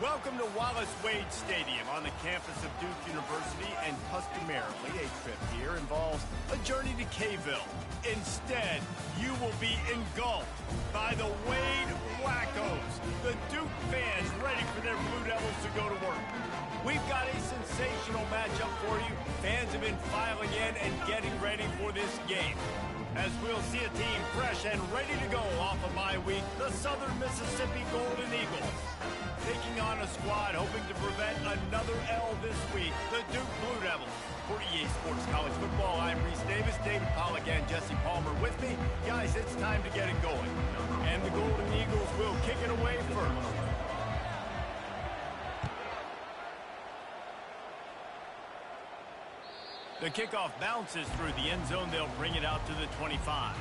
Welcome to Wallace Wade Stadium on the campus of Duke University, and customarily a trip here involves a journey to K-Ville. Instead, you will be engulfed by the Wade Wackos, the Duke fans ready for their Blue Devils to go to work. We've got a sensational matchup for you. Fans have been filing in and getting ready for this game, as we'll see a team fresh and ready to go off of bye week, the Southern Mississippi Golden Eagles. Taking on a squad hoping to prevent another L this week, the Duke Blue Devils. For EA Sports College Football, I'm Reese Davis, David Pollack, and Jesse Palmer with me. Guys, it's time to get it going. And the Golden Eagles will kick it away first. The kickoff bounces through the end zone. They'll bring it out to the 25.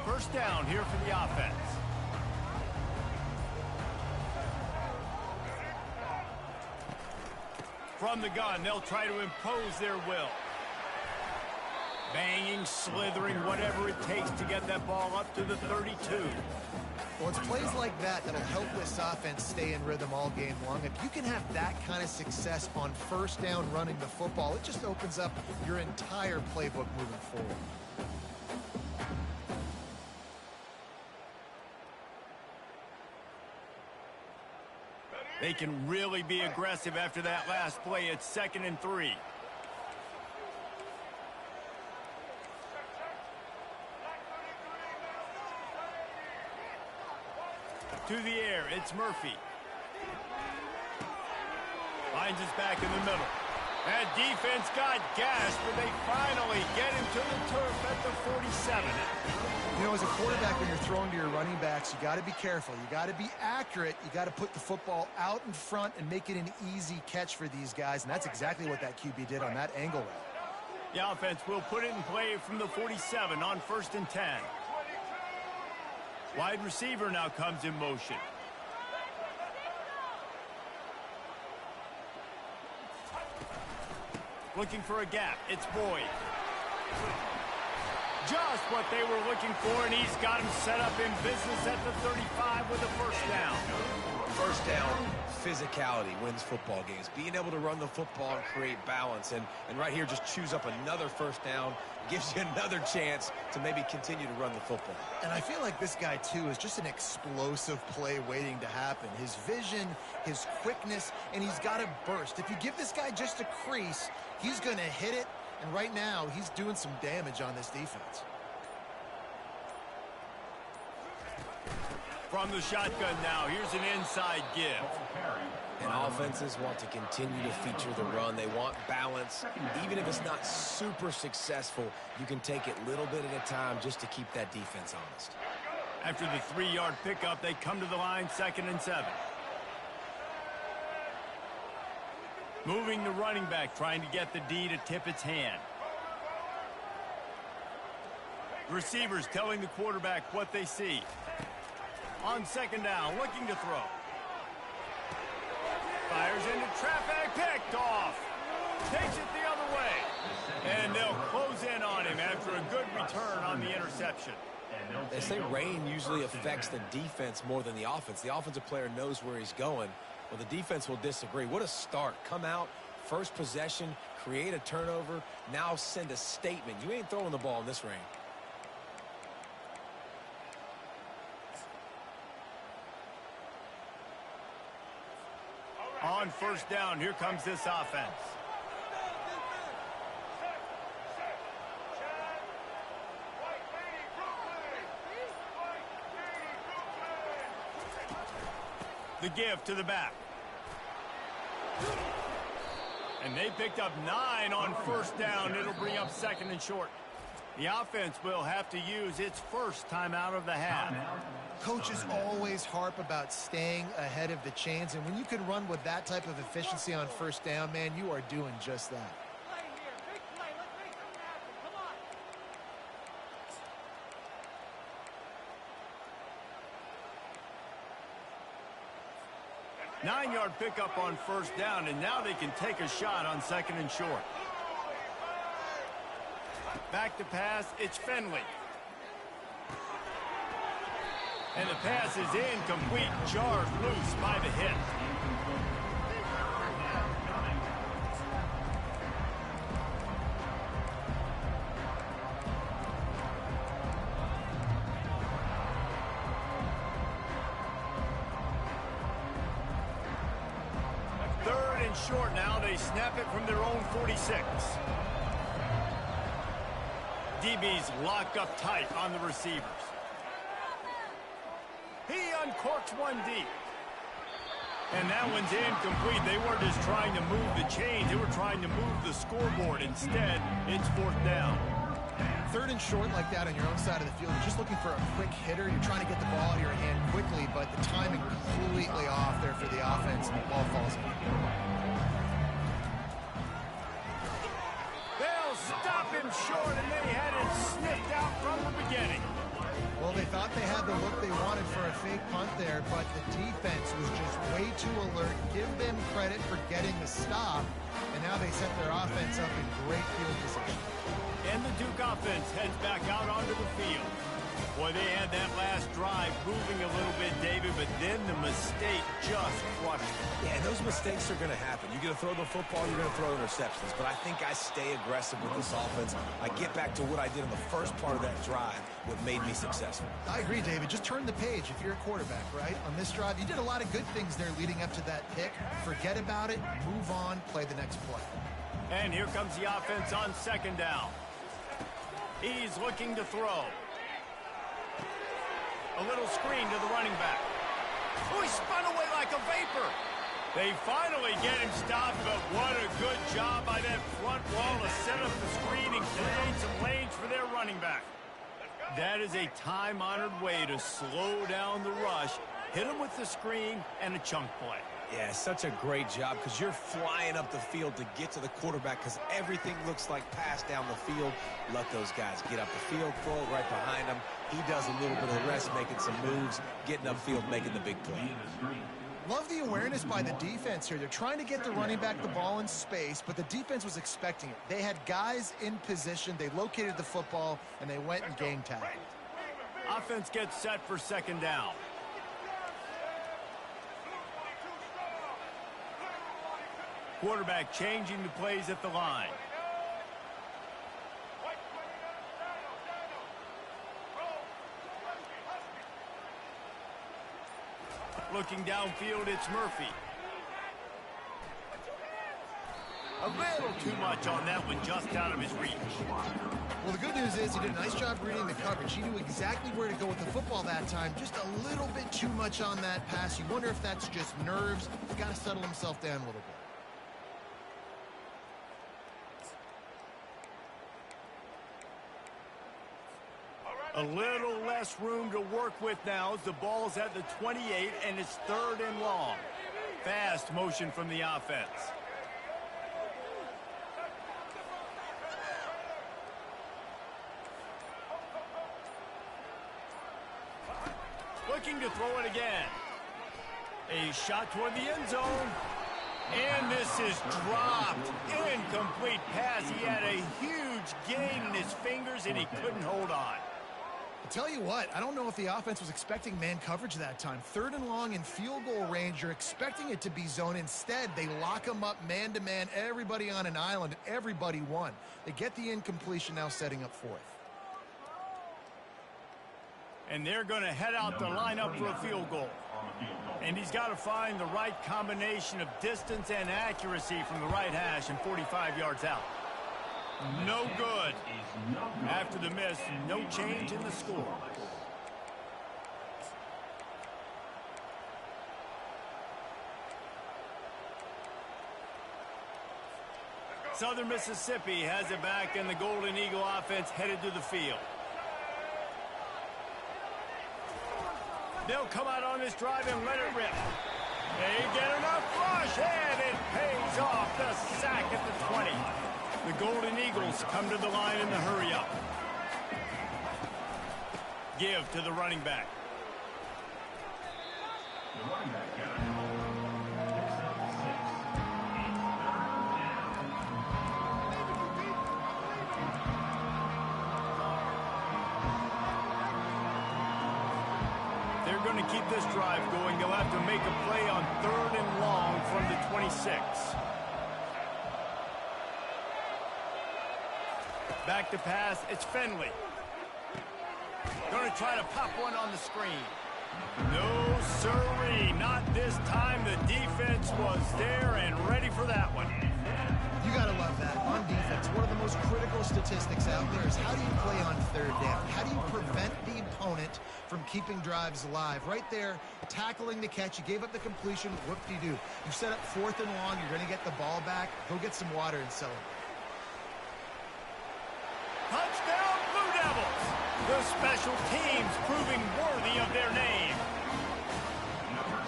First down here for the offense. From the gun, they'll try to impose their will. Banging, slithering, whatever it takes to get that ball up to the 32. Well, it's plays like that that'll help this offense stay in rhythm all game long. If you can have that kind of success on first down running the football, it just opens up your entire playbook moving forward. They can really be aggressive after that last play. It's 2nd and 3. To the air, it's Murphy. Finds his back in the middle. That defense got gashed, but they finally get him to the turf at the 47. You know, as a quarterback, when you're throwing to your running backs, you got to be careful. You got to be accurate. You got to put the football out in front and make it an easy catch for these guys, and that's exactly what that QB did on that angle route. The offense will put it in play from the 47 on 1st and 10. Wide receiver now comes in motion. Looking for a gap. It's Boyd. Just what they were looking for, and he's got him set up in business at the 35 with a first down. First down, physicality wins football games. Being able to run the football and create balance. And right here, just choose up another first down. Gives you another chance to maybe continue to run the football. And I feel like this guy, too, is just an explosive play waiting to happen. His vision, his quickness, and he's got a burst. If you give this guy just a crease, he's going to hit it. And right now, he's doing some damage on this defense. From the shotgun now, here's an inside give. And offenses want to continue to feature the run. They want balance. Even if it's not super successful, you can take it little bit at a time just to keep that defense honest. After the 3-yard pickup, they come to the line, 2nd and 7. Moving the running back, trying to get the D to tip its hand. Receivers telling the quarterback what they see. On 2nd down, looking to throw. Fires into traffic, picked off. Takes it the other way. And they'll close in on him after a good return on the interception. They say rain usually affects the defense more than the offense. The offensive player knows where he's going. Well, the defense will disagree. What a start. Come out, first possession, create a turnover, now send a statement. You ain't throwing the ball in this rain. On 1st down, here comes this offense. The give to the back. And they picked up 9 on 1st down. It'll bring up 2nd and short. The offense will have to use its first timeout of the half. Coaches always harp about staying ahead of the chains, and when you can run with that type of efficiency on first down, man, you are doing just that. 9-yard pickup on first down, and now they can take a shot on 2nd and short. Back to pass, it's Finley. And the pass is incomplete, jarred loose by the hit. Short now, they snap it from their own 46. DB's locked up tight on the receivers. He uncorks one deep. And that one's incomplete. They weren't just trying to move the chains, they were trying to move the scoreboard. Instead, it's 4th down. 3rd and short like that on your own side of the field, you're just looking for a quick hitter. You're trying to get the ball out of your hand quickly, but the timing completely off there for the offense, and the ball falls in. Stop him short, and they had it sniffed out from the beginning. Well, they thought they had the look they wanted for a fake punt there, but the defense was just way too alert. Give them credit for getting the stop, and now they set their offense up in great field position. And the Duke offense heads back out onto the field. Boy, they had that last drive moving a little bit, David, but then the mistake just crushed them. Yeah, and those mistakes are going to happen. You're going to throw the football, you're going to throw interceptions. But I think I stay aggressive with this offense. I get back to what I did in the first part of that drive, what made me successful. I agree, David. Just turn the page if you're a quarterback, right? On this drive, you did a lot of good things there leading up to that pick. Forget about it, move on, play the next play. And here comes the offense on 2nd down. He's looking to throw. A little screen to the running back. Oh, he spun away like a vapor. They finally get him stopped, but what a good job by that front wall to set up the screen and create some lanes for their running back. That is a time-honored way to slow down the rush, hit him with the screen, and a chunk play. Yeah, such a great job because you're flying up the field to get to the quarterback because everything looks like pass down the field. Let those guys get up the field, throw it right behind him. He does a little bit of the rest, making some moves, getting upfield, making the big play. Love the awareness by the defense here. They're trying to get the running back the ball in space, but the defense was expecting it. They had guys in position. They located the football, and they went and game tagged. Offense gets set for 2nd down. Quarterback changing the plays at the line. Looking downfield, it's Murphy. A little too much on that one, just out of his reach. Well, the good news is he did a nice job reading the coverage. He knew exactly where to go with the football that time. Just a little bit too much on that pass. You wonder if that's just nerves. He's got to settle himself down a little bit. A little less room to work with now as the ball's at the 28 and it's 3rd and long. Fast motion from the offense. Looking to throw it again. A shot toward the end zone. And this is dropped. Incomplete pass. He had a huge gain in his fingers and he couldn't hold on. I'll tell you what, I don't know if the offense was expecting man coverage that time. 3rd and long in field goal range, you're expecting it to be zone. Instead, they lock them up man-to-man, everybody on an island, and everybody won. They get the incompletion, now setting up 4th. And they're going to head out the lineup for a field goal. And he's got to find the right combination of distance and accuracy from the right hash and 45 yards out. No good. After the miss, no change in the score. Southern Mississippi has it back, and the Golden Eagle offense headed to the field. They'll come out on this drive and let it rip. They get enough rush, and it pays off. The sack at the 20. The Golden Eagles come to the line in the hurry-up. Give to the running back. The running back They're going to keep this drive going. They'll have to make a play on 3rd and long from the 26. Back to pass. It's Finley. Going to try to pop one on the screen. No, sirree. Not this time. The defense was there and ready for that one. You got to love that. On defense, one of the most critical statistics out there is how do you play on 3rd down? How do you prevent the opponent from keeping drives alive? Right there, tackling the catch. You gave up the completion. Whoop-de-doo. You set up 4th and long. You're going to get the ball back. Go get some water and celebrate. Touchdown, Blue Devils! The special teams proving worthy of their name.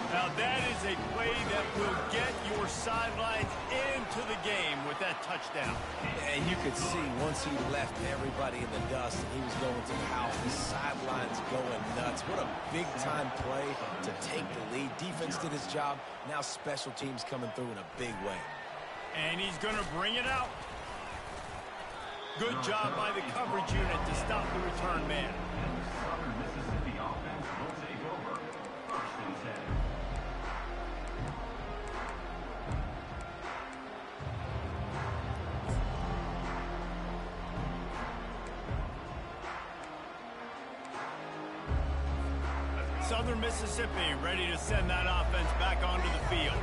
Now that is a play that will get your sidelines into the game with that touchdown. And you could see once he left everybody in the dust and he was going to the house, the sidelines going nuts. What a big-time play to take the lead. Defense did his job. Now special teams coming through in a big way. And he's going to bring it out. Good job by the coverage unit to stop the return man. Southern Mississippi offense will take over. 1st and 10. Southern Mississippi ready to send that offense back onto the field.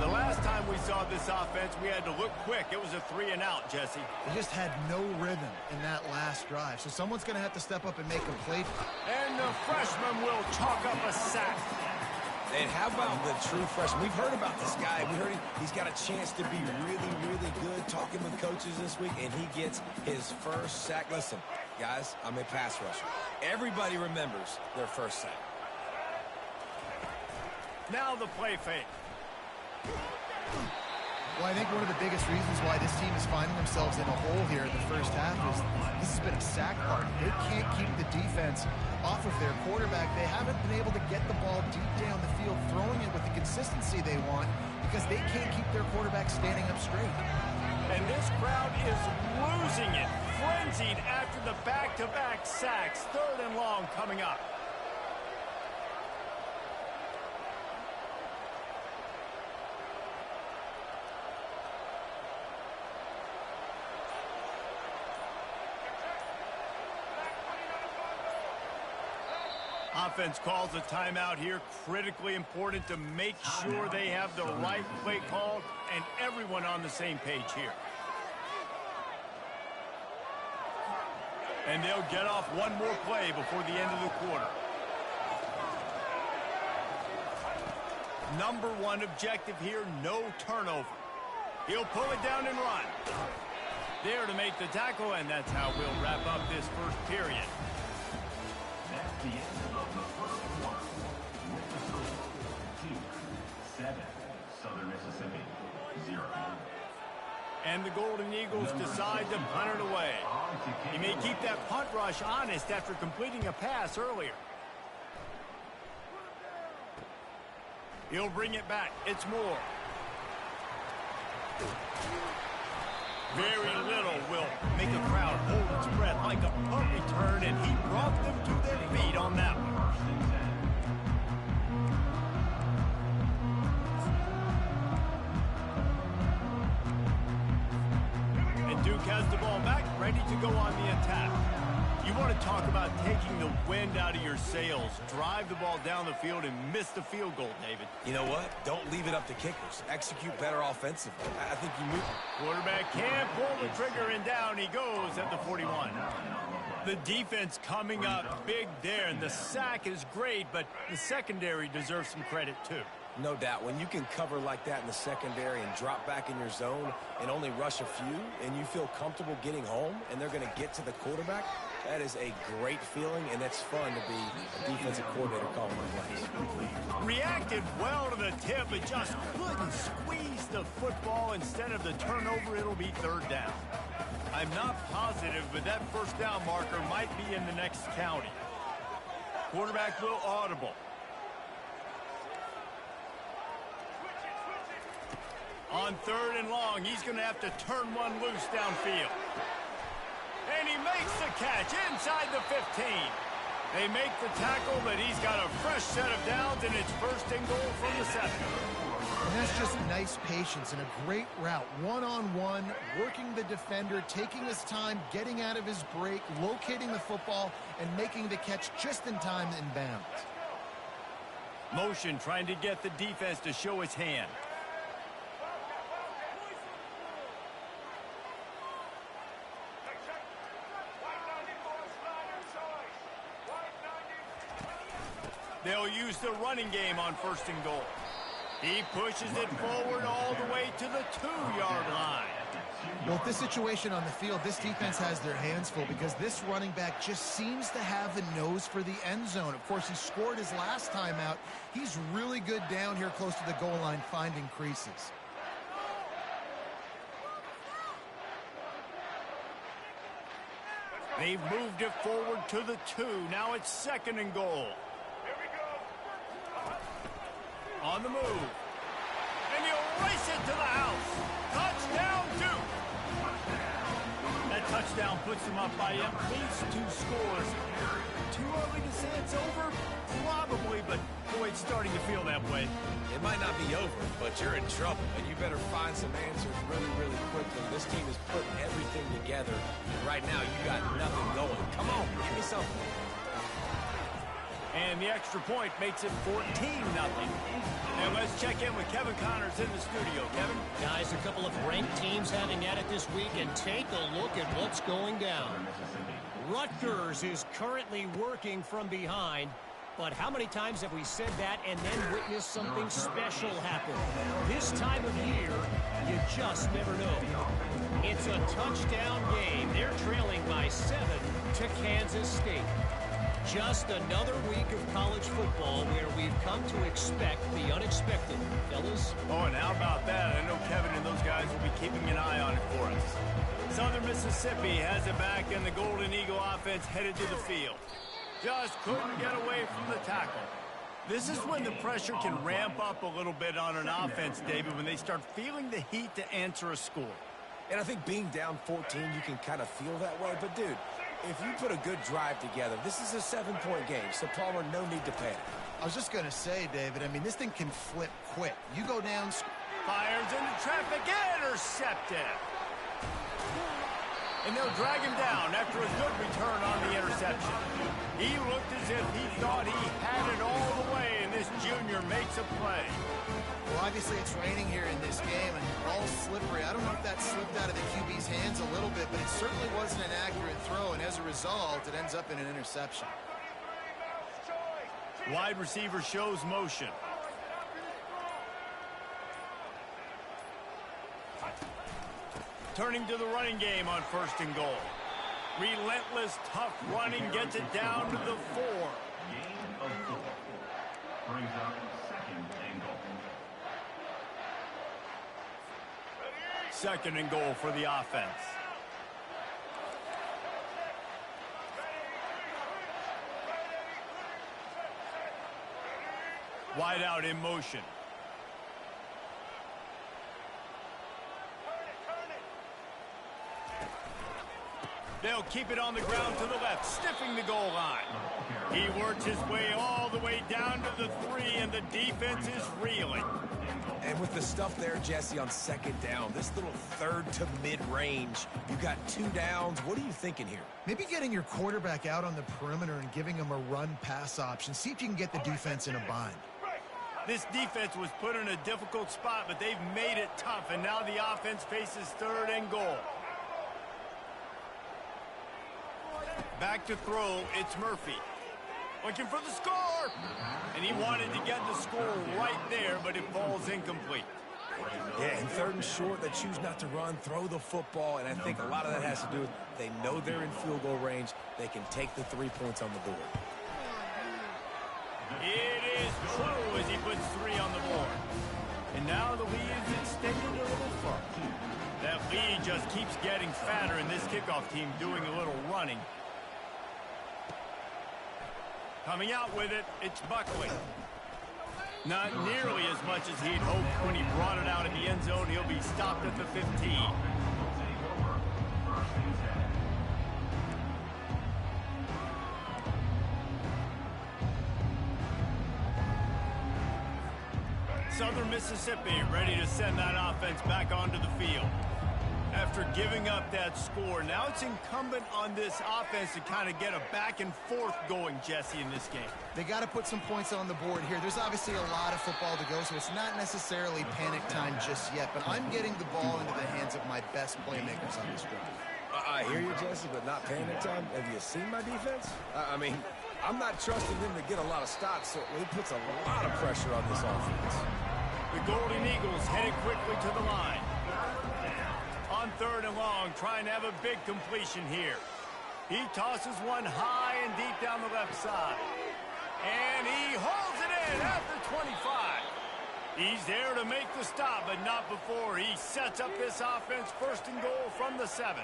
The last time we saw this offense, we had to look quick. It was a 3-and-out, Jesse. They just had no rhythm in that last drive. So someone's going to have to step up and make a play. And the freshman will chalk up a sack. And how about the true freshman? We've heard about this guy. We heard he's got a chance to be really, really good talking with coaches this week, and he gets his first sack. Listen, guys, I'm a pass rusher. Everybody remembers their first sack. Now the play fake. Well, I think one of the biggest reasons why this team is finding themselves in a hole here in the first half is this has been a sack party. They can't keep the defense off of their quarterback. They haven't been able to get the ball deep down the field, throwing it with the consistency they want because they can't keep their quarterback standing up straight. And this crowd is losing it, frenzied after the back-to-back sacks. 3rd and long coming up. Offense calls a timeout here. Critically important to make sure they have the right play called and everyone on the same page here. And they'll get off one more play before the end of the quarter. Number 1 objective here, no turnover. He'll pull it down and run. There to make the tackle, and that's how we'll wrap up this first period. That's the end of the first quarter. With the score, 2-7. Southern Mississippi, 0. And the Golden Eagles decide to punt it away. He may keep that punt rush honest after completing a pass earlier. He'll bring it back. It's Moore. Very little will make a crowd hold its breath like a punt return, and he brought them to their feet on that one. And Duke has the ball back, ready to go on the attack. You want to talk about taking the wind out of your sails. Drive the ball down the field and miss the field goal, David. You know what? Don't leave it up to kickers. Execute better offensively. I think you move. Quarterback can't pull the trigger, and down he goes at the 41. The defense coming up big there, and the sack is great, but the secondary deserves some credit too. No doubt. When you can cover like that in the secondary and drop back in your zone and only rush a few, and you feel comfortable getting home and they're going to get to the quarterback, that is a great feeling, and it's fun to be a defensive coordinator calling the plays. Reacted well to the tip, but just couldn't squeeze the football. Instead of the turnover, it'll be third down. I'm not positive, but that first down marker might be in the next county. Quarterback will audible. On third and long, he's going to have to turn one loose downfield. And he makes the catch inside the 15. They make the tackle, but he's got a fresh set of downs, and it's first and goal from the 7. And that's just nice patience and a great route. One-on-one, working the defender, taking his time, getting out of his break, locating the football, and making the catch just in time in bounds. Motion trying to get the defense to show his hand. They'll use the running game on first and goal. He pushes it forward all the way to the 2-yard line. Well, with this situation on the field, this defense has their hands full because this running back just seems to have a nose for the end zone. Of course, he scored his last time out. He's really good down here close to the goal line, finding creases. They've moved it forward to the 2. Now it's second and goal. On the move. And he'll race it to the house. Touchdown, Duke. That touchdown puts him up by at least 2 scores. Too early to say it's over? Probably, but boy, it's starting to feel that way. It might not be over, but you're in trouble, and you better find some answers really, really quickly. This team is putting everything together, and right now you got nothing going. Come on, give me something. And the extra point makes it 14-0. And let's check in with Kevin Connors in the studio. Kevin? Guys, a couple of ranked teams having at it this week, and take a look at what's going down. Rutgers is currently working from behind, but how many times have we said that and then witnessed something special happen? This time of year, you just never know. It's a touchdown game. They're trailing by 7 to Kansas State. Just another week of college football where we've come to expect the unexpected. Fellas? Oh, and how about that? I know Kevin and those guys will be keeping an eye on it for us. Southern Mississippi has it back, and the Golden Eagle offense headed to the field. Just couldn't get away from the tackle. This is when the pressure can ramp up a little bit on an offense, David, when they start feeling the heat to answer a score. And I think being down 14, you can kind of feel that way. But, dude, if you put a good drive together, this is a 7-point game, so Palmer, no need to panic. I was just going to say, David, I mean, this thing can flip quick. You go down. Fires into traffic, intercepted. And they'll drag him down after a good return on the interception. He looked as if he thought he had it all the way, and this junior makes a play. Well, obviously it's raining here in this game, and ball's slippery. I don't know if that slipped out of the QB's hands a little bit, but it certainly wasn't an accurate throw, and as a result, it ends up in an interception. Wide receiver shows motion. Turning to the running game on first and goal. Relentless, tough running gets it down to the 4. Gain of 4. Brings up second and goal. Second and goal for the offense. Wide out in motion. They'll keep it on the ground to the left, sniffing the goal line. He works his way all the way down to the 3, and the defense is reeling. And with the stuff there, Jesse, on second down, this little third to mid-range, you got 2 downs. What are you thinking here? Maybe getting your quarterback out on the perimeter and giving him a run-pass option. See if you can get the defense in a bind. This defense was put in a difficult spot, but they've made it tough, and now the offense faces third and goal. Back to throw, it's Murphy. Looking for the score. And he wanted to get the score right there, but it falls incomplete. Yeah, and 3rd and short, they choose not to run, throw the football, and I think a lot of that has to do with they know they're in field goal range. They can take the 3 points on the board. It is true as he puts 3 on the board. And now the lead is extended a little further. That lead just keeps getting fatter, and this kickoff team doing a little running. Coming out with it, it's Buckley. Not nearly as much as he'd hoped when he brought it out in the end zone. He'll be stopped at the 15. Southern Mississippi ready to send that offense back onto the field. After giving up that score, now it's incumbent on this offense to kind of get a back and forth going, Jesse, in this game. They got to put some points on the board here. There's obviously a lot of football to go, so it's not necessarily panic time just yet, but I'm getting the ball into the hands of my best playmakers on this drive. I hear you, Jesse, but not panic time. Have you seen my defense? I mean, I'm not trusting them to get a lot of stops, so it puts a lot of pressure on this offense. The Golden Eagles headed quickly to the line. On 3rd and long, trying to have a big completion here. He tosses one high and deep down the left side. And he holds it in at the 25. He's there to make the stop, but not before he sets up this offense 1st and goal from the 7.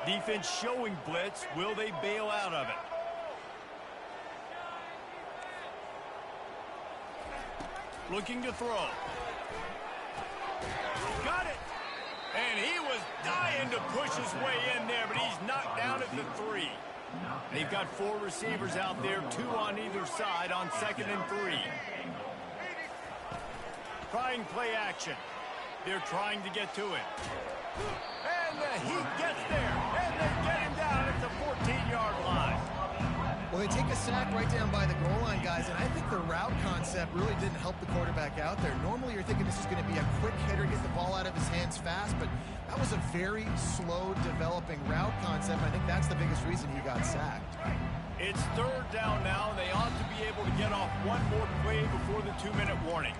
Defense showing blitz. Will they bail out of it? Looking to throw. Got it. And he was dying to push his way in there, but he's knocked down at the 3. They've got 4 receivers out there, 2 on either side on 2nd and 3. Trying play action. They're trying to get to him. And he gets there, and they get him down at the 14-yard line. Well, they take a sack right down by the goal line, guys, and I think the route concept really didn't help the quarterback out there. Normally, you're thinking this is going to be a quick hitter, get the ball out of his hands fast, but that was a very slow developing route concept. I think that's the biggest reason he got sacked. It's 3rd down now, and they ought to be able to get off one more play before the 2-minute warning.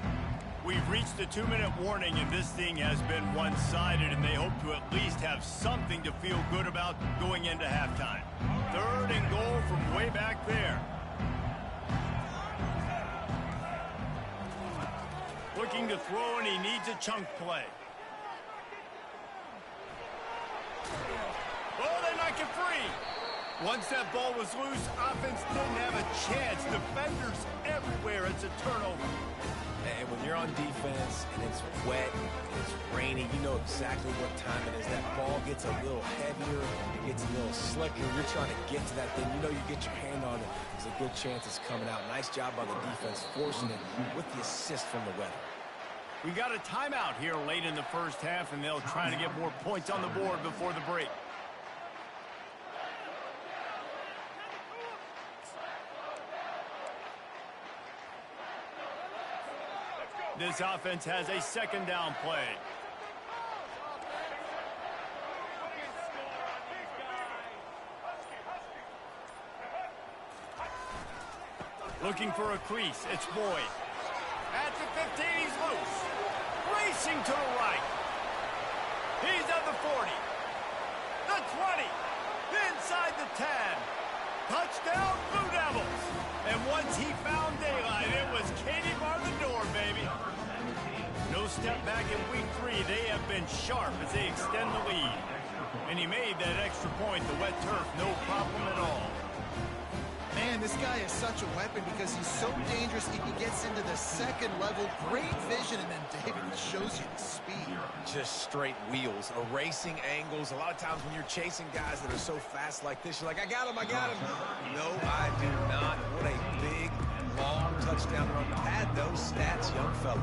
We've reached the 2-minute warning, and this thing has been one-sided, and they hope to at least have something to feel good about going into halftime. 3rd and goal from way back there. Looking to throw, and he needs a chunk play. Oh, they knock it free. Once that ball was loose, offense didn't have a chance. Defenders everywhere. It's a turnover. And when you're on defense and it's wet, it's rainy, you know exactly what time it is. That ball gets a little heavier, it gets a little slicker. You're trying to get to that thing. You know you get your hand on it. There's a good chance it's coming out. Nice job by the defense forcing it with the assist from the weather. We got a timeout here late in the 1st half, and they'll try to get more points on the board before the break. This offense has a 2nd down play. Looking for a crease. It's Boyd. At the 15, he's loose. Racing to the right. He's at the 40. The 20. Inside the 10. Touchdown, Blue Devils. And once he found daylight, it was Katie bar the door, baby. No step back in week 3. They have been sharp as they extend the lead. And he made that extra point, the wet turf, no problem at all. Man, this guy is such a weapon because he's so dangerous. He gets into the 2nd level, great vision, and then David shows you the speed. Just straight wheels, erasing angles. A lot of times when you're chasing guys that are so fast like this, you're like, I got him. No, I do not. What a big, long touchdown run. Had those stats, young fella.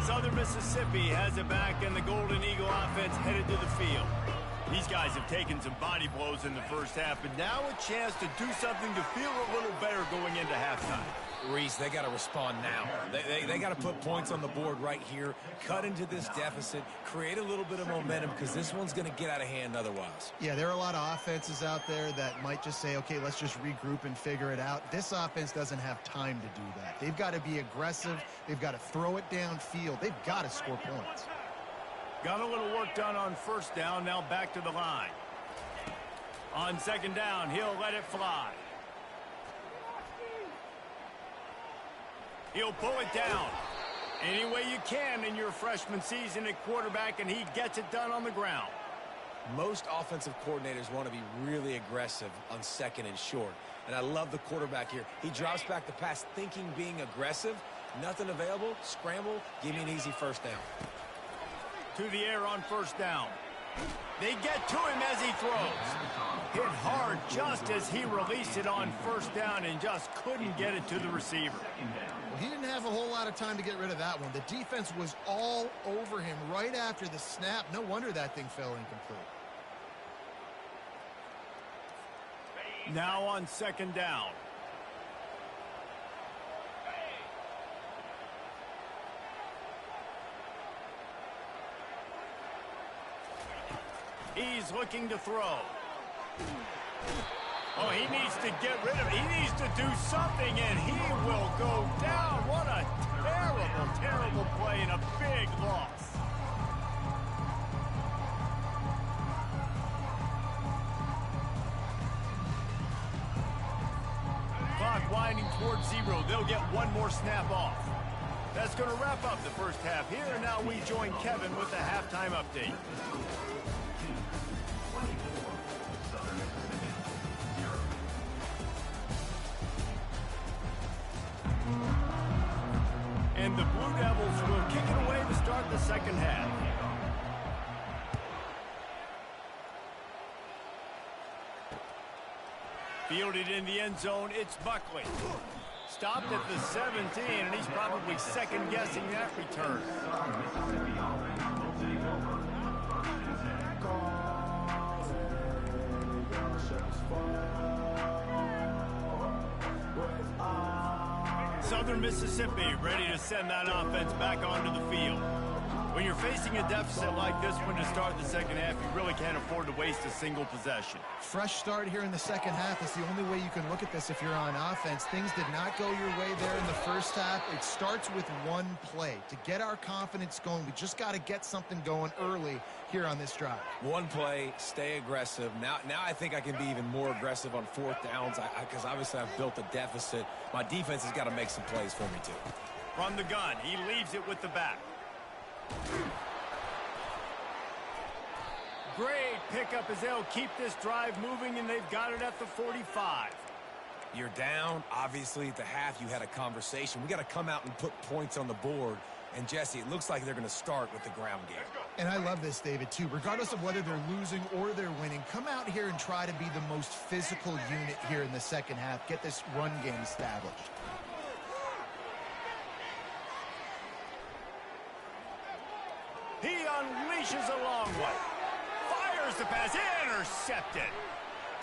Southern Mississippi has it back, and the Golden Eagle offense headed to the field. These guys have taken some body blows in the first half, but now a chance to do something to feel a little better going into halftime. Reese, they got to respond now. They got to put points on the board right here, cut into this deficit, create a little bit of momentum, because this one's going to get out of hand otherwise. Yeah, there are a lot of offenses out there that might just say, okay, let's just regroup and figure it out. This offense doesn't have time to do that. They've got to be aggressive. They've got to throw it downfield. They've got to score points. Got a little work done on first down, now back to the line. On second down, he'll let it fly. He'll pull it down any way you can in your freshman season at quarterback, and he gets it done on the ground. Most offensive coordinators want to be really aggressive on second and short. And I love the quarterback here. He drops back the pass thinking being aggressive. Nothing available. Scramble. Give me an easy first down. To the air on first down. They get to him as he throws. Hit hard just as he released it on first down and just couldn't get it to the receiver. Well, he didn't have a whole lot of time to get rid of that one. The defense was all over him right after the snap. No wonder that thing fell incomplete. Now on second down. He's looking to throw. Oh, he needs to get rid of it. He needs to do something, and he will go down. What a terrible, terrible play and a big loss. Clock winding towards 0. They'll get one more snap off. That's going to wrap up the first half here, and now we join Kevin with the halftime update. And the Blue Devils will kick it away to start the second half. Fielded in the end zone, it's Buckley. Stopped at the 17, and he's probably second-guessing that return. Southern Mississippi ready to send that offense back onto the field. When you're facing a deficit like this one to start the second half, you really can't afford to waste a single possession. Fresh start here in the second half. It's the only way you can look at this if you're on offense. Things did not go your way there in the first half. It starts with one play. To get our confidence going, we just got to get something going early here on this drive. One play, stay aggressive. Now I think I can be even more aggressive on fourth downs because obviously I've built a deficit. My defense has got to make some plays for me too. From the gun, he leaves it with the back. Great pickup as they'll keep this drive moving, and they've got it at the 45. You're down. Obviously, at the half, you had a conversation. We got to come out and put points on the board. And, Jesse, it looks like they're going to start with the ground game. And I love this, David, too. Regardless of whether they're losing or they're winning, come out here and try to be the most physical unit here in the second half. Get this run game established. He unleashes a long one. Fires the pass. Intercepted.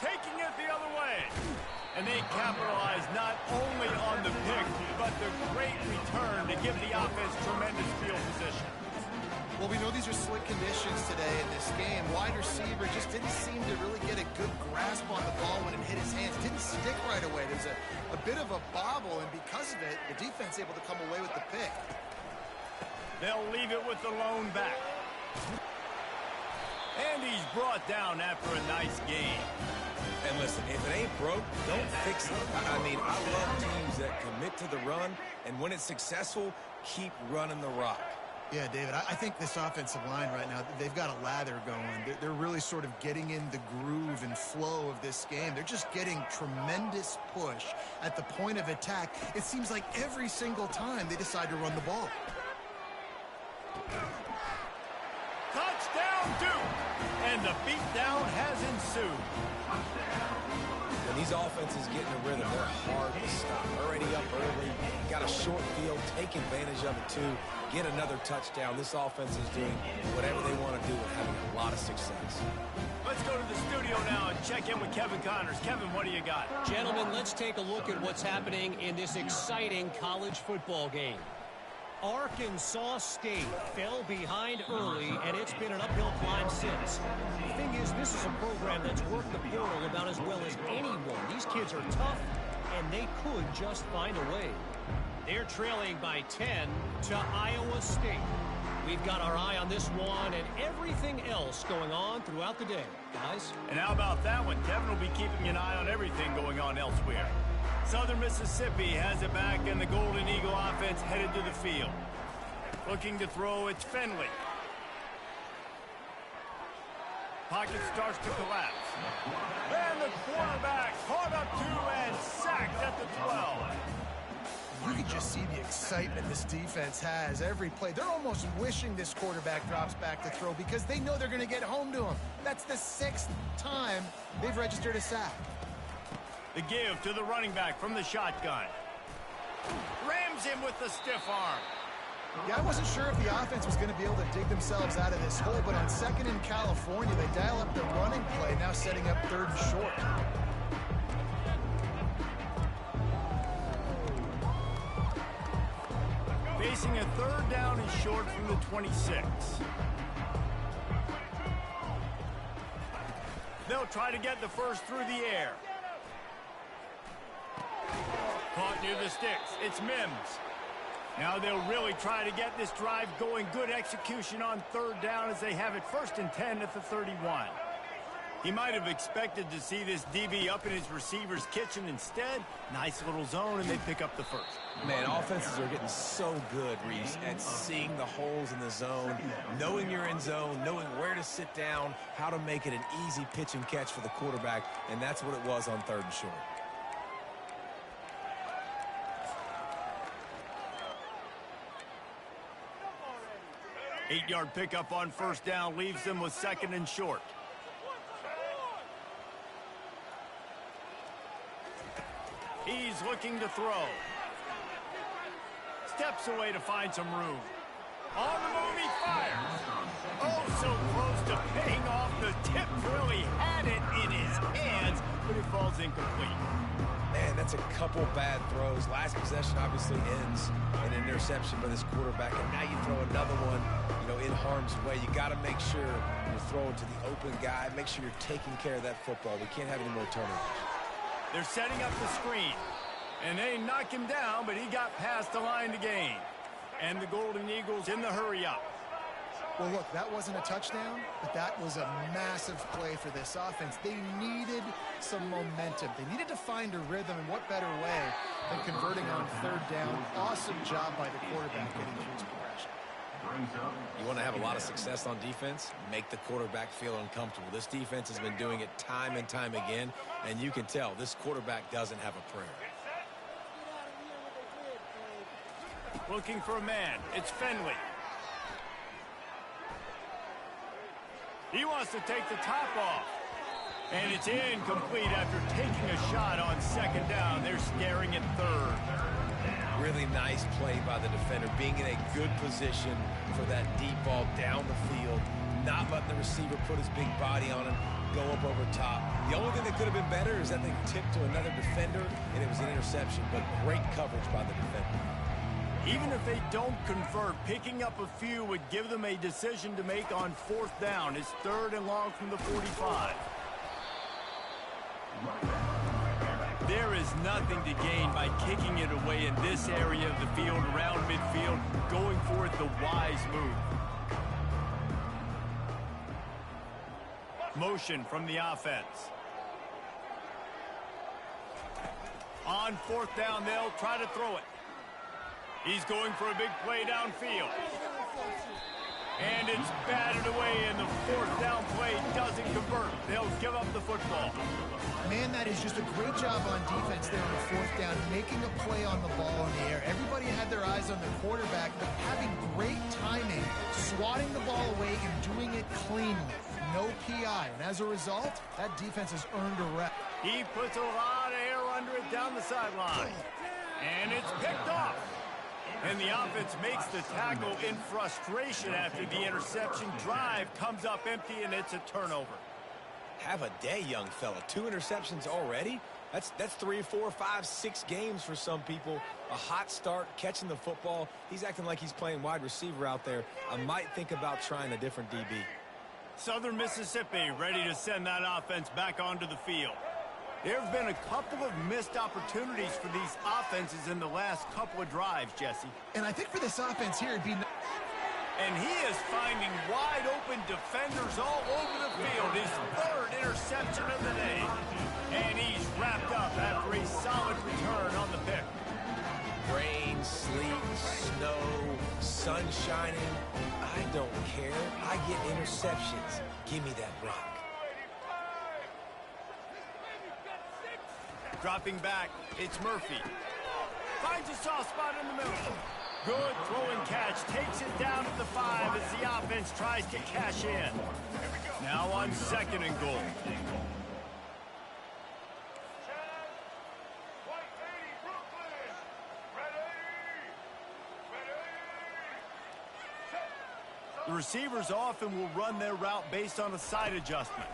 Taking it the other way. And they capitalize not only on the pick, but the great return to give the offense tremendous field position. Well, we know these are slick conditions today in this game. Wide receiver just didn't seem to really get a good grasp on the ball when it hit his hands. Didn't stick right away. There's a bit of a bobble, and because of it, the defense able to come away with the pick. They'll leave it with the lone back. And he's brought down after a nice game. And listen, if it ain't broke, don't fix it. I mean, I love teams that commit to the run, and when it's successful, keep running the rock. Yeah, David, I think this offensive line right now, they've got a lather going. They're really sort of getting in the groove and flow of this game. They're just getting tremendous push at the point of attack. It seems like every single time they decide to run the ball. Touchdown, Duke! And the beatdown has ensued. When these offenses get in a rhythm, they're hard to stop. Already up early, got a short field, take advantage of it too, get another touchdown. This offense is doing whatever they want to do and having a lot of success. Let's go to the studio now and check in with Kevin Connors. Kevin, what do you got? Gentlemen, let's take a look at what's happening in this exciting college football game. Arkansas State fell behind early, and it's been an uphill climb since. The thing is, this is a program that's worked the portal about as well as anyone. These kids are tough, and they could just find a way. They're trailing by 10 to Iowa State. We've got our eye on this one and everything else going on throughout the day, guys. And how about that one? Kevin will be keeping an eye on everything going on elsewhere. Southern Mississippi has it back, and the Golden Eagle offense headed to the field. Looking to throw, it's Finley. Pocket starts to collapse. And the quarterback caught up to and sacked at the 12. You can just see the excitement this defense has every play. They're almost wishing this quarterback drops back to throw because they know they're going to get home to him. That's the 6th time they've registered a sack. The give to the running back from the shotgun. Rams him with the stiff arm. Yeah, I wasn't sure if the offense was going to be able to dig themselves out of this hole, but on 2nd in California, they dial up the running play, now setting up 3rd and short. Facing a 3rd down and short from the 26. They'll try to get the first through the air. Caught near the sticks. It's Mims. Now they'll really try to get this drive going. Good execution on 3rd down as they have it 1st and 10 at the 31. He might have expected to see this DB up in his receiver's kitchen. Instead, nice little zone, and they pick up the first. Man, offenses are getting so good, Reese, at seeing the holes in the zone, knowing you're in zone, knowing where to sit down, how to make it an easy pitch and catch for the quarterback, and that's what it was on 3rd and short. Eight-yard pickup on 1st down leaves them with 2nd and short. He's looking to throw. Steps away to find some room. On the move, he fires. Oh, so close to paying off. The tip really had it in his hands, but it falls incomplete. Man, that's a couple bad throws. Last possession obviously ends in an interception by this quarterback, and now you throw another one, in harm's way. You got to make sure you're throwing to the open guy. Make sure you're taking care of that football. We can't have any more turnovers. They're setting up the screen, and they knock him down, but he got past the line to gain. And the Golden Eagles in the hurry-up. Well, look, that wasn't a touchdown, but that was a massive play for this offense. They needed some momentum. They needed to find a rhythm, and what better way than converting on 3rd down. Awesome job by the quarterback getting through his progression. You want to have a lot of success on defense? Make the quarterback feel uncomfortable. This defense has been doing it time and time again, and you can tell this quarterback doesn't have a prayer. Looking for a man. It's Finley. He wants to take the top off. And it's incomplete after taking a shot on 2nd down. They're staring at 3rd. Really nice play by the defender, being in a good position for that deep ball down the field, not letting the receiver put his big body on him, go up over top. The only thing that could have been better is that they tipped to another defender, and it was an interception, but great coverage by the defender. Even if they don't convert, picking up a few would give them a decision to make on 4th down. It's 3rd and long from the 45. There is nothing to gain by kicking it away in this area of the field, around midfield, going for it the wise move. Motion from the offense. On 4th down, they'll try to throw it. He's going for a big play downfield. And it's batted away, and the 4th down play doesn't convert. They'll give up the football. Man, that is just a great job on defense there on the 4th down, making a play on the ball in the air. Everybody had their eyes on their quarterback, but having great timing, swatting the ball away and doing it cleanly. no PI, and as a result, that defense has earned a rep. He puts a lot of air under it down the sideline. And it's picked off. And the offense makes the tackle in frustration after the interception. Drive comes up empty, and it's a turnover. Have a day, young fella. 2 interceptions already? That's 3, 4, 5, 6 games for some people. A hot start, catching the football. He's acting like he's playing wide receiver out there. I might think about trying a different DB. Southern Mississippi ready to send that offense back onto the field. There have been a couple of missed opportunities for these offenses in the last couple of drives, Jesse. And I think for this offense here, it'd be... And he is finding wide-open defenders all over the field. His 3rd interception of the day. And he's wrapped up after a solid return on the pick. Rain, sleet, snow, sun shining. I don't care. I get interceptions. Give me that rock. Dropping back, it's Murphy. Finds a soft spot in the middle. Good throwing catch, takes it down to the 5 as the offense tries to cash in. Now on 2nd and goal. The receivers often will run their route based on a side adjustment.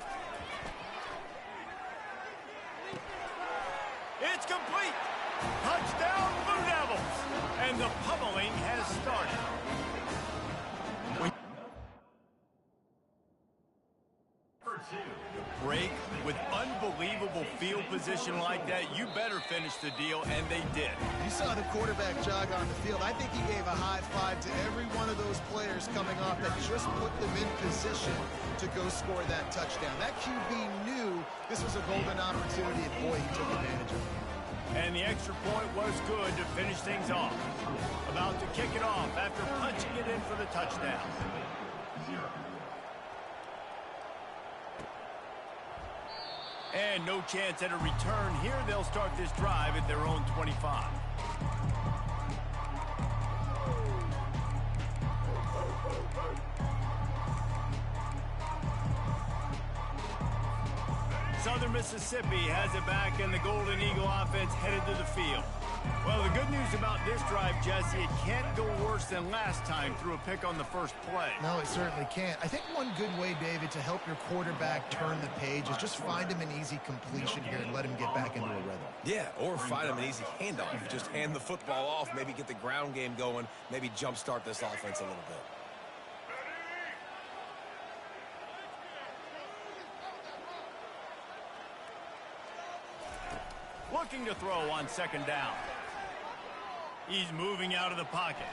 It's complete. Touchdown, Blue Devils. And the pummeling has started. Break with unbelievable field position like that, you better finish the deal, and they did. You saw the quarterback jog on the field. I think he gave a high five to every one of those players coming off that just put them in position to go score that touchdown. That QB knew this was a golden opportunity, and boy, he took advantage of it. And the extra point was good to finish things off. About to kick it off after punching it in for the touchdown. And no chance at a return here. They'll start this drive at their own 25. Southern Mississippi has it back, and the Golden Eagle offense headed to the field. Well, the good news about this drive, Jesse, it can't go worse than last time through a pick on the first play. No, it certainly can't. I think one good way, David, to help your quarterback turn the page is just find him an easy completion here and let him get back into a rhythm. Yeah, or find him an easy handoff. Just hand the football off, maybe get the ground game going, maybe jumpstart this offense a little bit. Looking to throw on 2nd down. He's moving out of the pocket.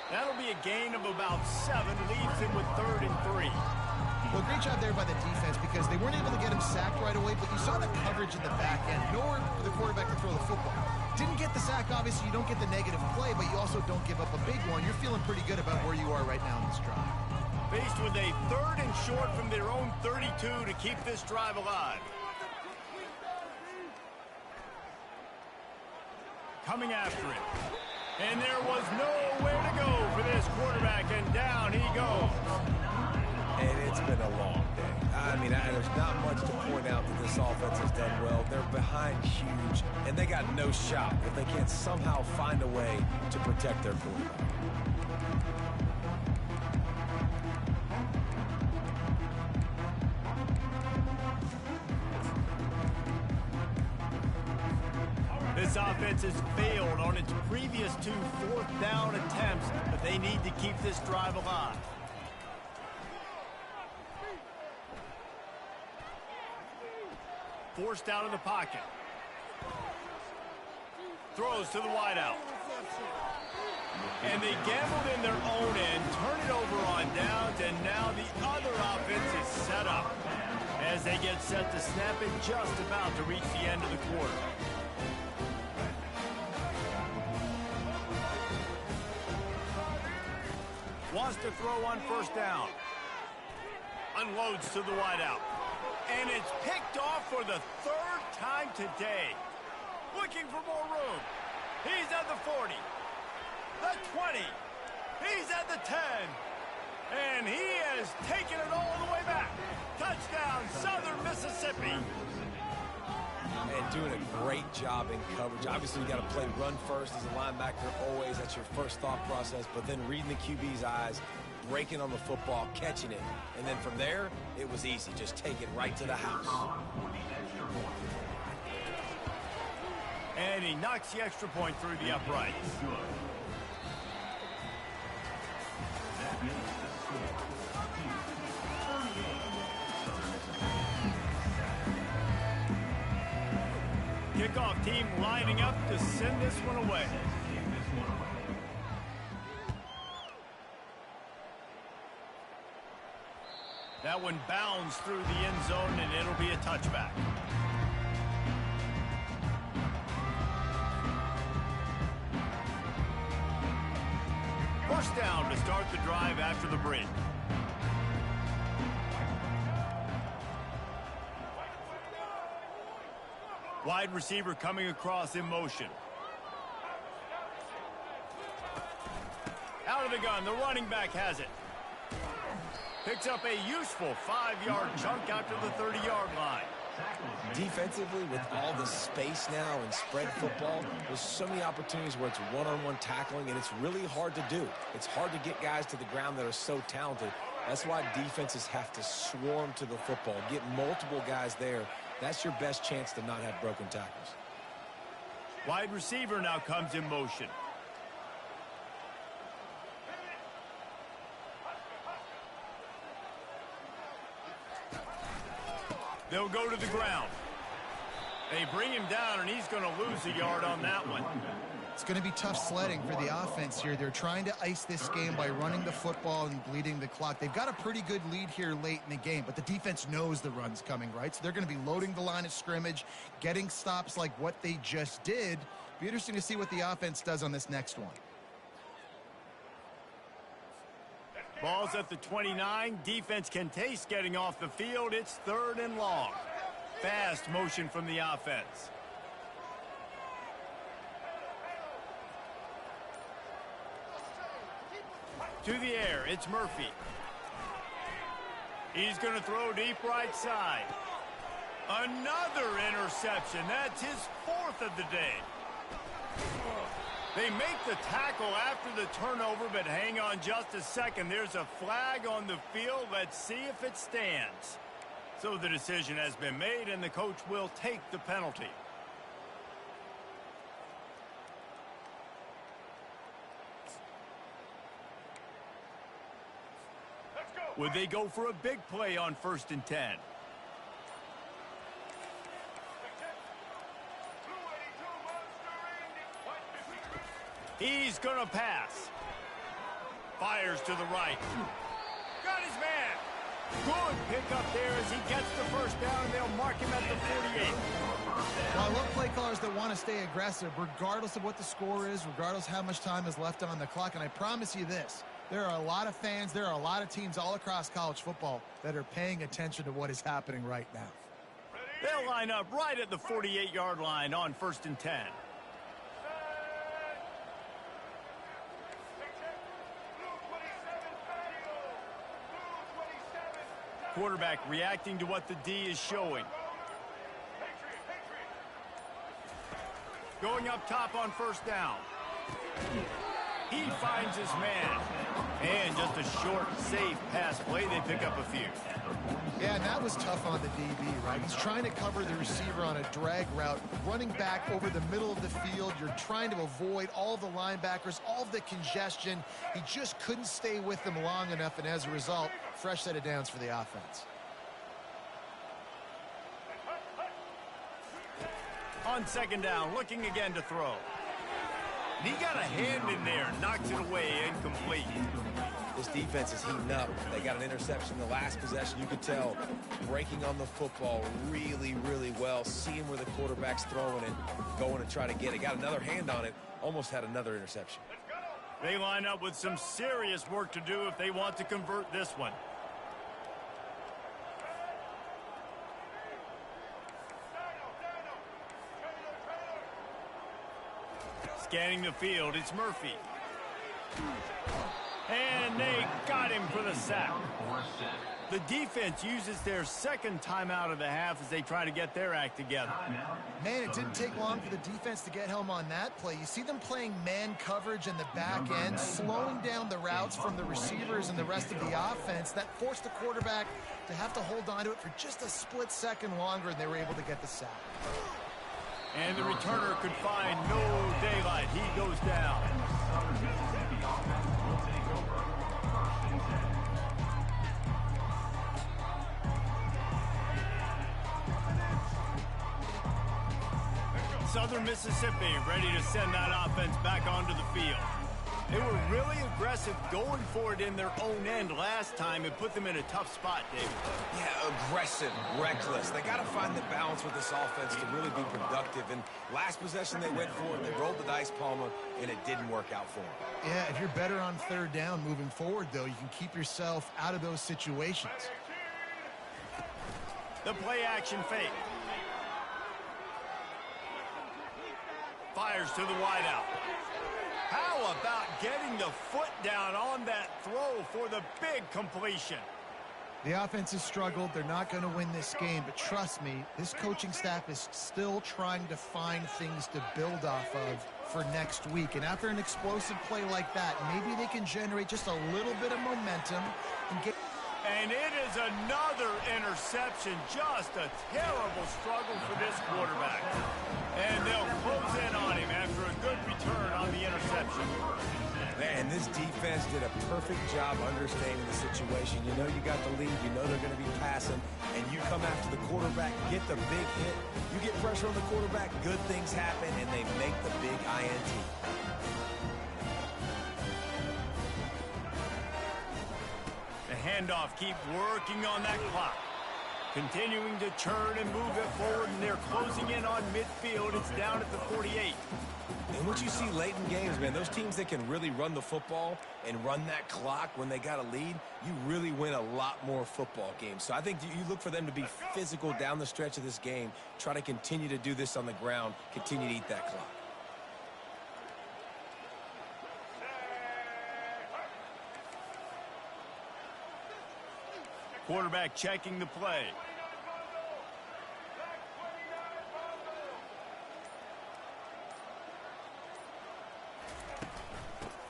That'll be a gain of about 7. Leaves him with 3rd and 3. Well, great job there by the defense because they weren't able to get him sacked right away, but you saw the coverage in the back end. Nowhere for the quarterback to throw the football. Didn't get the sack, obviously. You don't get the negative play, but you also don't give up a big one. You're feeling pretty good about where you are right now in this drive. Faced with a 3rd and short from their own 32 to keep this drive alive. Coming after it. And there was nowhere to go for this quarterback, and down he goes. And it's been a long day. I mean, there's not much to point out that this offense has done well. They're behind huge, and they got no shot if they can't somehow find a way to protect their quarterback. This offense has failed on its previous 2 4th down attempts, but they need to keep this drive alive. Forced out of the pocket. Throws to the wideout. And they gambled in their own end, turn it over on downs, and now the other offense is set up as they get set to snap it just about to reach the end of the quarter. Wants to throw on 1st down. Unloads to the wideout. And it's picked off for the 3rd time today. Looking for more room. He's at the 40. the 20. He's at the 10. And he has taken it all the way back. Touchdown, Southern Mississippi. And doing a great job in coverage. Obviously, you got to play run first as a linebacker always. That's your first thought process. But then reading the QB's eyes, breaking on the football, catching it. And then from there, it was easy. Just take it right to the house. And he knocks the extra point through the uprights. Kickoff team lining up to send this one away. That one bounds through the end zone, and it'll be a touchback. First down to start the drive after the break. Wide receiver coming across in motion. Out of the gun, the running back has it. Picks up a useful 5-yard chunk out to the 30-yard line. Defensively, with all the space now and spread football, there's so many opportunities where it's one-on-one tackling, and it's really hard to do. It's hard to get guys to the ground that are so talented. That's why defenses have to swarm to the football, get multiple guys there. That's your best chance to not have broken tackles. Wide receiver now comes in motion. They'll go to the ground. They bring him down, and he's going to lose a yard on that one. It's going to be tough sledding for the offense here. They're trying to ice this game by running the football and bleeding the clock. They've got a pretty good lead here late in the game, but the defense knows the run's coming, right? So they're going to be loading the line of scrimmage, getting stops like what they just did. Be interesting to see what the offense does on this next one. Ball's at the 29. Defense can taste getting off the field. It's 3rd and long. Fast motion from the offense. To the air, it's Murphy. He's going to throw deep right side. Another interception. That's his 4th of the day. They make the tackle after the turnover, but hang on just a second. There's a flag on the field. Let's see if it stands. So the decision has been made, and the coach will take the penalty. Would they go for a big play on 1st and 10? He's going to pass. Fires to the right. Got his man. Good pick up there as he gets the first down, and they'll mark him at the 48. Well, I love play callers that want to stay aggressive, regardless of what the score is, regardless how much time is left on the clock. And I promise you this, there are a lot of fans, there are a lot of teams all across college football that are paying attention to what is happening right now. They'll line up right at the 48-yard line on 1st and 10. Quarterback reacting to what the D is showing. Going up top on 1st down. He finds his man. And just a short, safe pass play. They pick up a few. Yeah, and that was tough on the DB, right? He's trying to cover the receiver on a drag route, running back over the middle of the field. You're trying to avoid all the linebackers, all of the congestion. He just couldn't stay with them long enough, and as a result, fresh set of downs for the offense. On 2nd down, looking again to throw. And he got a hand in there, knocks it away, incomplete. This defense is heating up. They got an interception the last possession. You could tell breaking on the football really, really well, seeing where the quarterback's throwing it, going to try to get it. Got another hand on it, almost had another interception. They line up with some serious work to do if they want to convert this one. Scanning the field, it's Murphy. And they got him for the sack. The defense uses their second timeout of the half as they try to get their act together. Man, it didn't take long for the defense to get home on that play. You see them playing man coverage in the back end, slowing down the routes from the receivers and the rest of the offense. That forced the quarterback to have to hold on to it for just a split second longer, and they were able to get the sack. And the returner could find no daylight. He goes down. Southern Mississippi ready to send that offense back onto the field. They were really aggressive going for it in their own end last time. It put them in a tough spot, David. Yeah, aggressive, reckless. They got to find the balance with this offense to really be productive. And last possession they went for it, they rolled the dice, Palmer, and it didn't work out for them. Yeah, if you're better on third down moving forward, though, you can keep yourself out of those situations. The play action fake. Fires to the wideout. How about getting the foot down on that throw for the big completion? The offense has struggled. They're not going to win this game, but trust me, this coaching staff is still trying to find things to build off of for next week. And after an explosive play like that, maybe they can generate just a little bit of momentum and get... And it is another interception. Just a terrible struggle for this quarterback. And they'll close in on him after a good return on the interception. Man, this defense did a perfect job understanding the situation. You know you got the lead. You know they're going to be passing. And you come after the quarterback, get the big hit. You get pressure on the quarterback, good things happen, and they make the big INT. The handoff keeps working on that clock. Continuing to churn and move it forward, and they're closing in on midfield. It's down at the 48. And what you see late in games, man, those teams that can really run the football and run that clock when they got a lead, you really win a lot more football games. So I think you look for them to be physical down the stretch of this game, try to continue to do this on the ground, continue to eat that clock. Quarterback checking the play.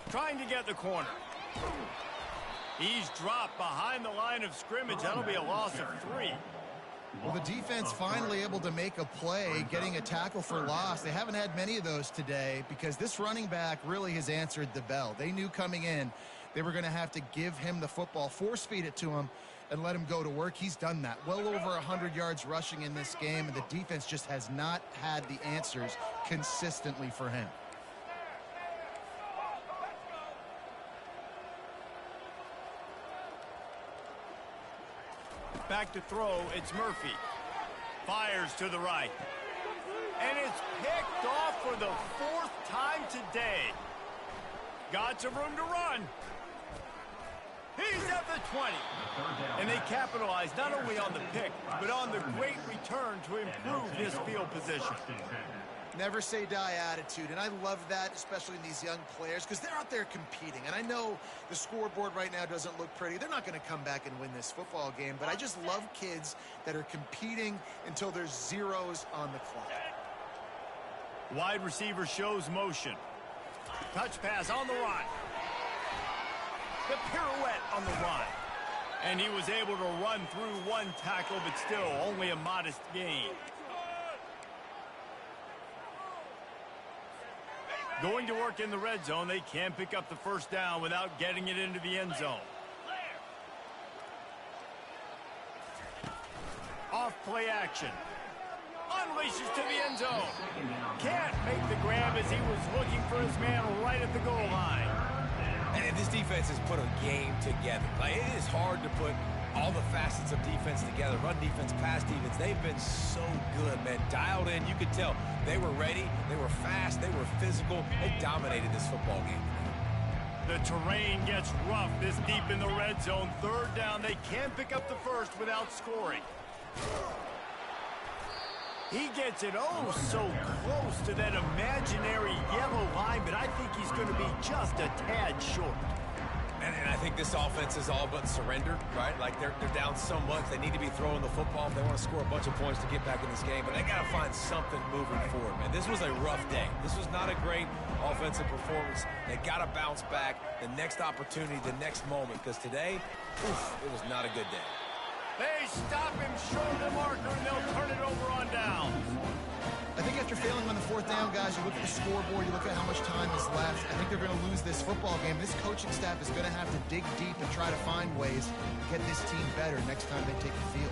Trying to get the corner. He's dropped behind the line of scrimmage. That'll be a loss of 3. Well, the defense finally able to make a play, getting a tackle for loss. They haven't had many of those today because this running back really has answered the bell. They knew coming in they were going to have to give him the football, force feed it to him, and let him go to work. He's done that. Well over 100 yards rushing in this game, and the defense just has not had the answers consistently for him. Back to throw, it's Murphy. Fires to the right. And it's picked off for the 4th time today. Got some room to run. He's at the 20. And they capitalize not only on the pick, but on the great return to improve his field position. Never say die attitude, and I love that, especially in these young players, because they're out there competing. And I know the scoreboard right now doesn't look pretty. They're not going to come back and win this football game, but I just love kids that are competing until there's zeros on the clock. Wide receiver shows motion. Touch pass on the run. The pirouette on the run. And he was able to run through one tackle, but still only a modest gain. Going to work in the red zone, they can pick up the first down without getting it into the end zone. Off play action. Unleashes to the end zone. Can't make the grab as he was looking for his man right at the goal line. And this defense has put a game together. Like, it is hard to put all the facets of defense together. Run defense, pass defense. They've been so good, man. Dialed in. You could tell they were ready. They were fast. They were physical. They dominated this football game. The terrain gets rough this deep in the red zone. 3rd down. They can pick up the first without scoring. He gets it oh so close to that imaginary yellow line, but I think he's going to be just a tad short. And I think this offense is all but surrendered, right? Like they're down so much. They need to be throwing the football if they want to score a bunch of points to get back in this game. But they got to find something moving forward, man. This was a rough day. This was not a great offensive performance. They got to bounce back the next opportunity, the next moment, because today, it was not a good day. They stop him short of the marker, and they'll turn it over on downs. I think after failing on the fourth down, guys, you look at the scoreboard, you look at how much time is left. I think they're going to lose this football game. This coaching staff is going to have to dig deep and try to find ways to get this team better next time they take the field.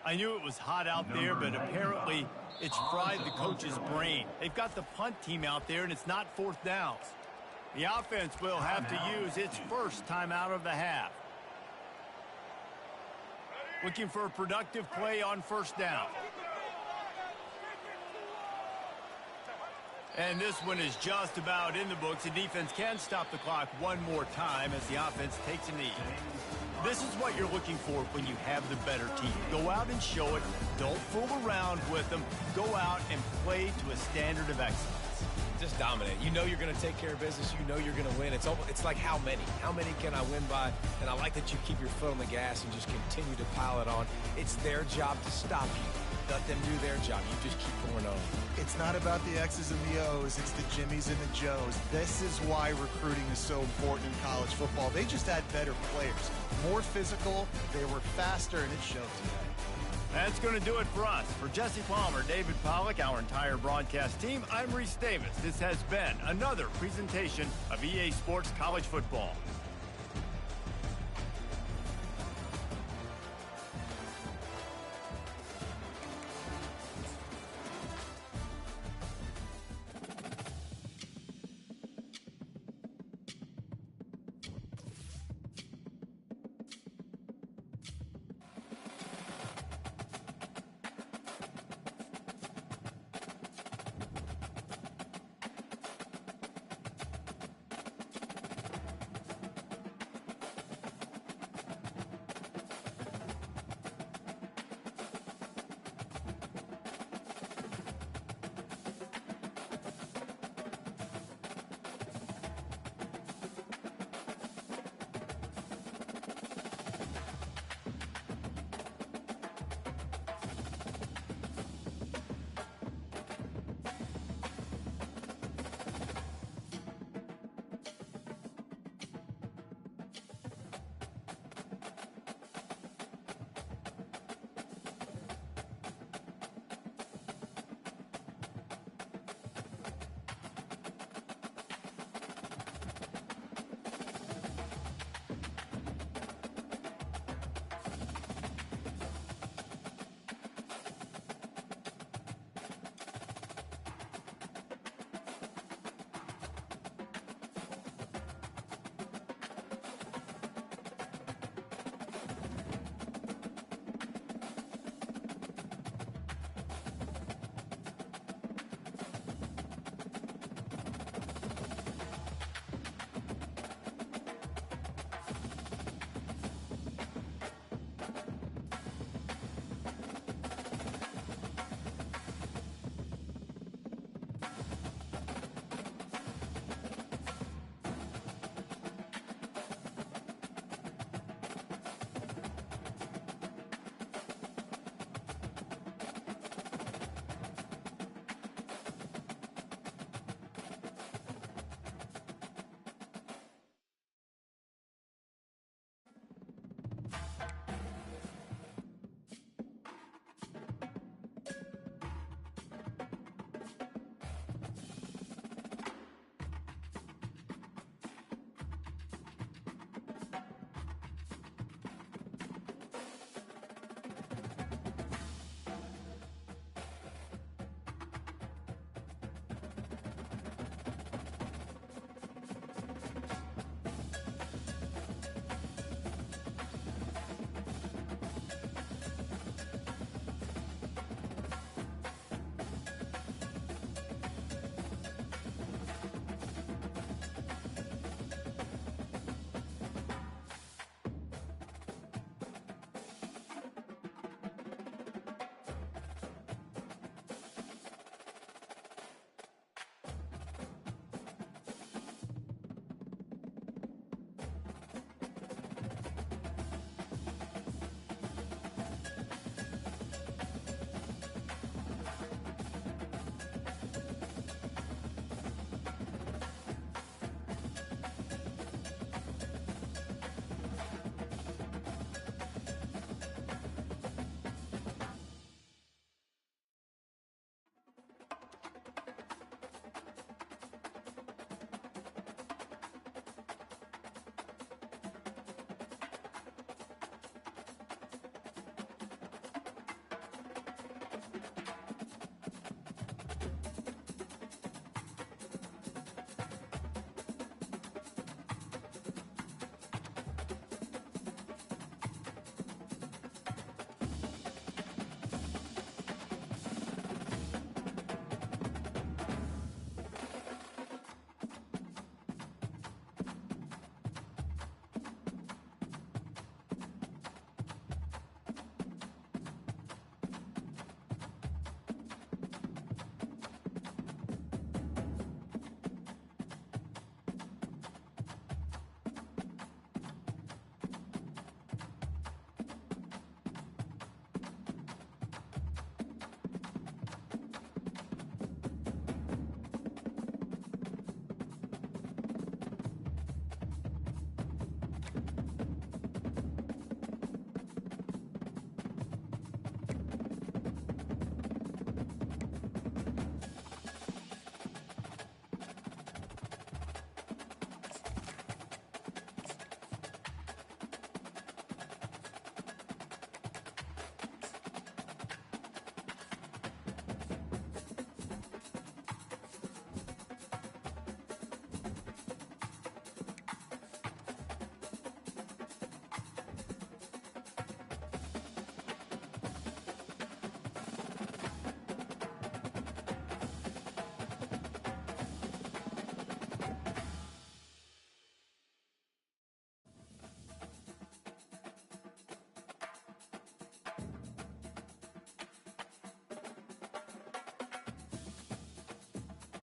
I knew it was hot out there, but apparently it's fried the coach's brain. They've got the punt team out there, and it's not fourth downs. The offense will have to use its first timeout of the half. Looking for a productive play on first down. And this one is just about in the books. The defense can stop the clock one more time as the offense takes a knee. This is what you're looking for when you have the better team. Go out and show it. Don't fool around with them. Go out and play to a standard of excellence. Just dominate. You know you're going to take care of business. You know you're going to win. It's like how many? How many can I win by? And I like that you keep your foot on the gas and just continue to pile it on. It's their job to stop you. Let them do their job. You just keep going on. It's not about the X's and the O's. It's the Jimmies and the Joes. This is why recruiting is so important in college football. They just had better players. More physical. They were faster, and it showed today. That's going to do it for us. For Jesse Palmer, David Pollack, our entire broadcast team, I'm Reese Davis. This has been another presentation of EA Sports College Football.